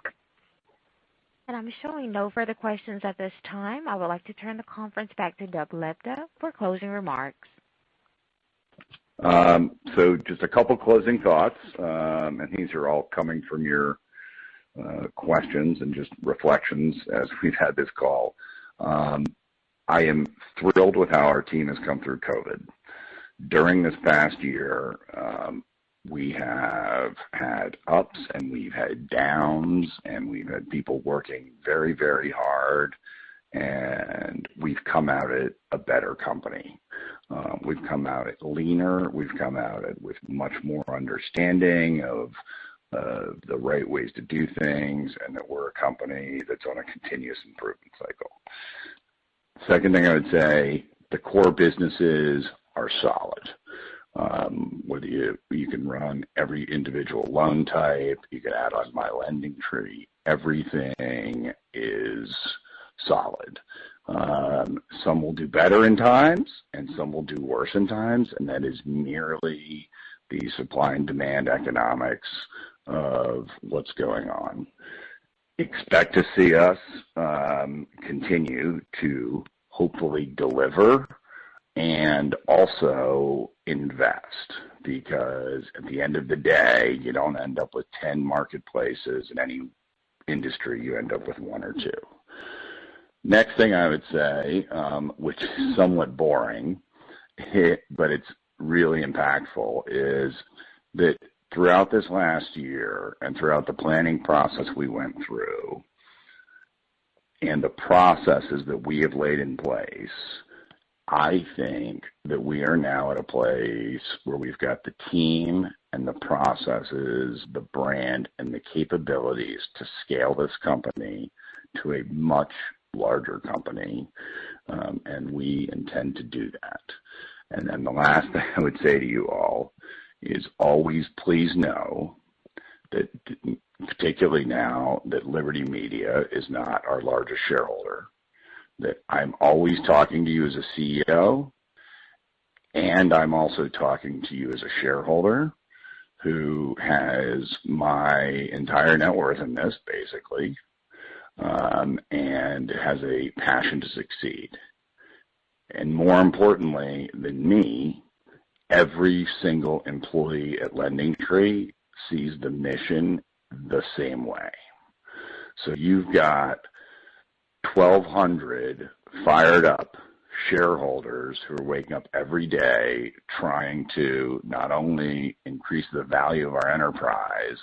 And I'm showing no further questions at this time. I would like to turn the conference back to Doug Lebda for closing remarks. So just a couple closing thoughts, and these are all coming from your questions and just reflections as we've had this call. I am thrilled with how our team has come through COVID. During this past year, we have had ups and we've had downs, and we've had people working very, very hard and we've come out it a better company. We've come out it leaner. We've come out it with much more understanding of the right ways to do things, and that we're a company that's on a continuous improvement cycle. Second thing I would say, the core businesses are solid. Whether you can run every individual loan type, you can add on my LendingTree, everything is solid. Some will do better in times, and some will do worse in times, and that is merely the supply and demand economics of what's going on. Expect to see us continue to hopefully deliver and also invest, because at the end of the day, you don't end up with 10 marketplaces in any industry. You end up with one or two. Next thing I would say, which is somewhat boring, but it's really impactful, is that throughout this last year and throughout the planning process we went through and the processes that we have laid in place, I think that we are now at a place where we've got the team and the processes, the brand, and the capabilities to scale this company to a much larger company, and we intend to do that. And then the last thing I would say to you all is always please know that, particularly now that Liberty Media is not our largest shareholder, that I'm always talking to you as a CEO, and I'm also talking to you as a shareholder who has my entire net worth in this, basically, and has a passion to succeed. And more importantly than me, every single employee at LendingTree sees the mission the same way. So you've got 1,200 fired up shareholders who are waking up every day trying to not only increase the value of our enterprise,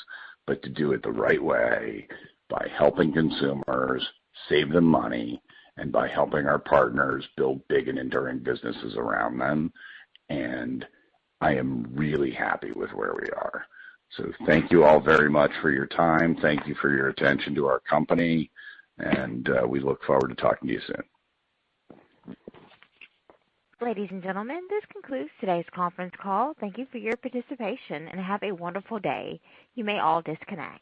but to do it the right way by helping consumers save them money and by helping our partners build big and enduring businesses around them. And I am really happy with where we are. So thank you all very much for your time. Thank you for your attention to our company. And we look forward to talking to you soon. Ladies and gentlemen, this concludes today's conference call. Thank you for your participation and have a wonderful day. You may all disconnect.